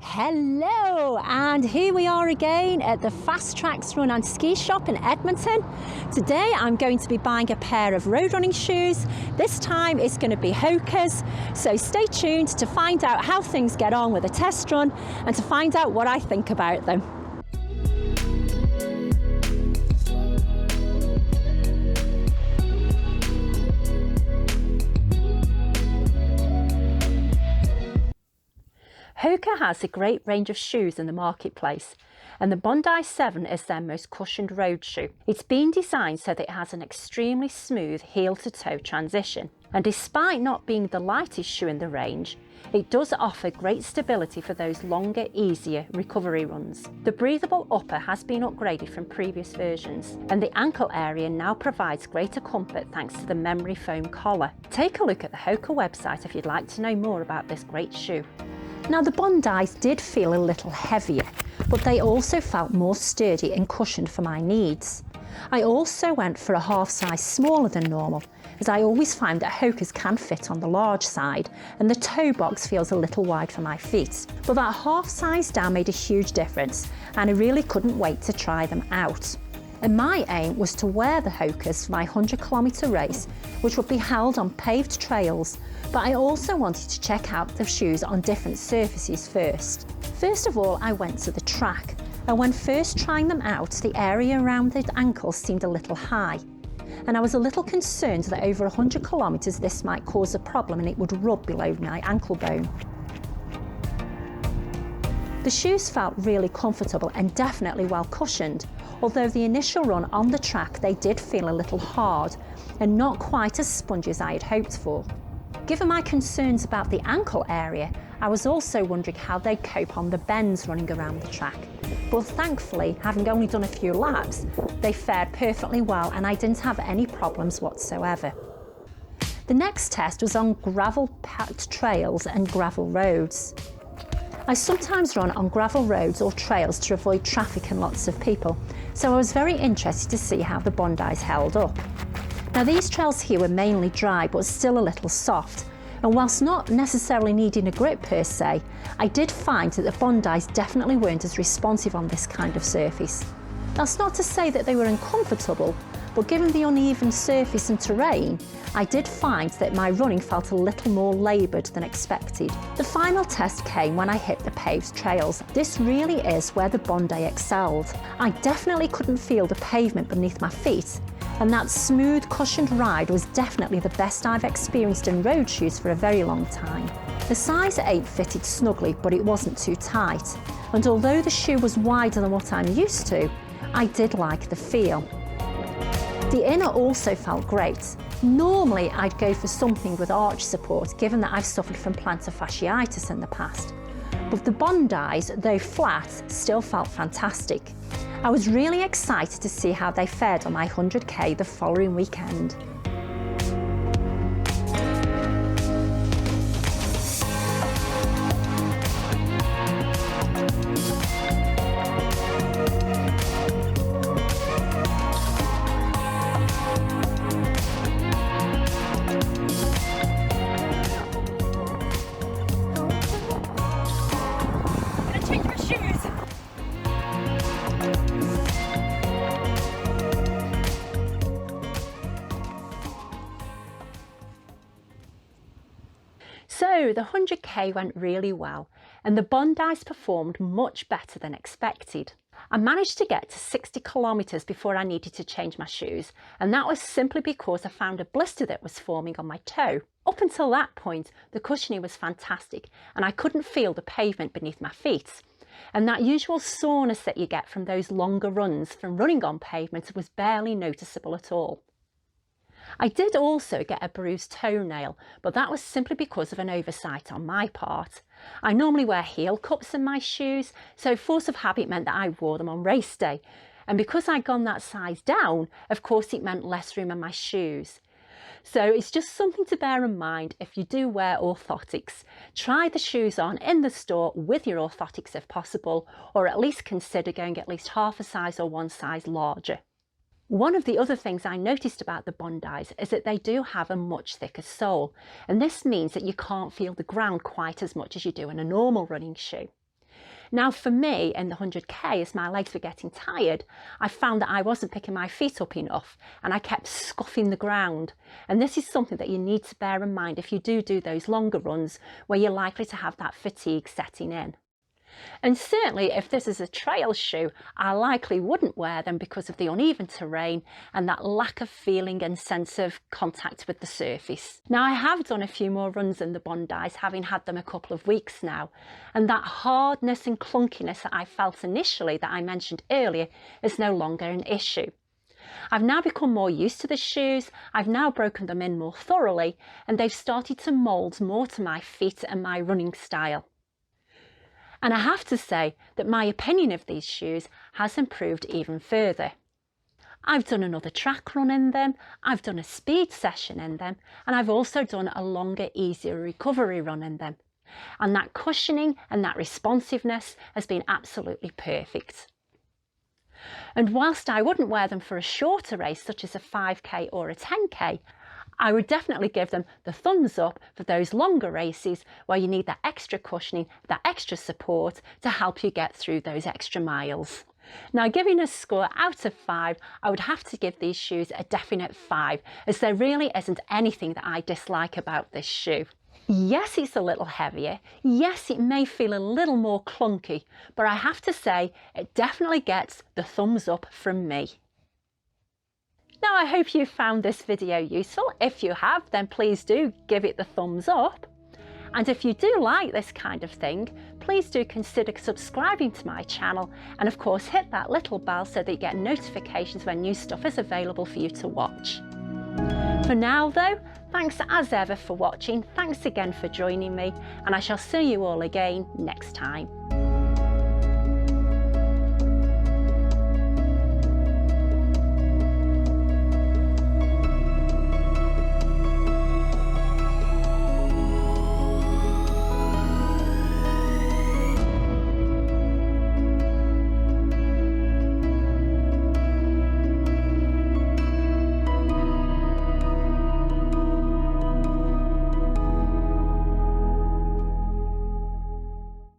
Hello, and here we are again at the Fast Tracks Run and Ski Shop in Edmonton. Today I'm going to be buying a pair of road running shoes. This time it's going to be HOKAs, so stay tuned to find out how things get on with a test run and to find out what I think about them. HOKA has a great range of shoes in the marketplace, and the Bondi 7 is their most cushioned road shoe. It's been designed so that it has an extremely smooth heel-to-toe transition, and despite not being the lightest shoe in the range, it does offer great stability for those longer, easier recovery runs. The breathable upper has been upgraded from previous versions, and the ankle area now provides greater comfort thanks to the memory foam collar. Take a look at the HOKA website if you'd like to know more about this great shoe. Now the Bondis did feel a little heavier, but they also felt more sturdy and cushioned for my needs. I also went for a half size smaller than normal, as I always find that HOKAs can fit on the large side and the toe box feels a little wide for my feet. But that half size down made a huge difference, and I really couldn't wait to try them out. And my aim was to wear the HOKAs for my 100-kilometre race, which would be held on paved trails, but I also wanted to check out the shoes on different surfaces first. First of all, I went to the track, and when first trying them out, the area around the ankles seemed a little high, and I was a little concerned that over 100 kilometres this might cause a problem and it would rub below my ankle bone. The shoes felt really comfortable and definitely well cushioned, although the initial run on the track they did feel a little hard and not quite as spongy as I had hoped for. Given my concerns about the ankle area, I was also wondering how they'd cope on the bends running around the track. But thankfully, having only done a few laps, they fared perfectly well and I didn't have any problems whatsoever. The next test was on gravel-packed trails and gravel roads. I sometimes run on gravel roads or trails to avoid traffic and lots of people, so I was very interested to see how the Bondis held up. Now these trails here were mainly dry but still a little soft, and whilst not necessarily needing a grip per se, I did find that the Bondis definitely weren't as responsive on this kind of surface. That's not to say that they were uncomfortable, but given the uneven surface and terrain, I did find that my running felt a little more laboured than expected. The final test came when I hit the paved trails. This really is where the Bondi excelled. I definitely couldn't feel the pavement beneath my feet, and that smooth cushioned ride was definitely the best I've experienced in road shoes for a very long time. The size 8 fitted snugly, but it wasn't too tight, and although the shoe was wider than what I'm used to, I did like the feel. The inner also felt great. Normally I'd go for something with arch support, given that I've suffered from plantar fasciitis in the past, but the Bondis, though flat, still felt fantastic. I was really excited to see how they fared on my 100k the following weekend. So the 100k went really well, and the Bondis performed much better than expected. I managed to get to 60 kilometres before I needed to change my shoes, and that was simply because I found a blister that was forming on my toe. Up until that point, the cushioning was fantastic and I couldn't feel the pavement beneath my feet. And that usual soreness that you get from those longer runs from running on pavement was barely noticeable at all. I did also get a bruised toenail, but that was simply because of an oversight on my part. I normally wear heel cups in my shoes, so force of habit meant that I wore them on race day. And because I'd gone that size down, of course it meant less room in my shoes. So it's just something to bear in mind if you do wear orthotics. Try the shoes on in the store with your orthotics if possible, or at least consider going at least half a size or one size larger. One of the other things I noticed about the Bondis is that they do have a much thicker sole, and this means that you can't feel the ground quite as much as you do in a normal running shoe. Now for me in the 100k, as my legs were getting tired, I found that I wasn't picking my feet up enough and I kept scuffing the ground. And this is something that you need to bear in mind if you do those longer runs where you're likely to have that fatigue setting in. And certainly if this is a trail shoe, I likely wouldn't wear them because of the uneven terrain and that lack of feeling and sense of contact with the surface. Now I have done a few more runs in the Bondis, having had them a couple of weeks now, and that hardness and clunkiness that I felt initially that I mentioned earlier is no longer an issue. I've now become more used to the shoes, I've now broken them in more thoroughly, and they've started to mould more to my feet and my running style. And I have to say that my opinion of these shoes has improved even further. I've done another track run in them, I've done a speed session in them, and I've also done a longer, easier recovery run in them. And that cushioning and that responsiveness has been absolutely perfect. And whilst I wouldn't wear them for a shorter race such as a 5k or a 10k, I would definitely give them the thumbs up for those longer races where you need that extra cushioning, that extra support to help you get through those extra miles. Now, giving a score out of 5, I would have to give these shoes a definite 5, as there really isn't anything that I dislike about this shoe. Yes, it's a little heavier. Yes, it may feel a little more clunky, but I have to say it definitely gets the thumbs up from me. Now, I hope you found this video useful. If you have, then please do give it the thumbs up. And if you do like this kind of thing, please do consider subscribing to my channel, and of course hit that little bell so that you get notifications when new stuff is available for you to watch. For now though, thanks as ever for watching, thanks again for joining me, and I shall see you all again next time.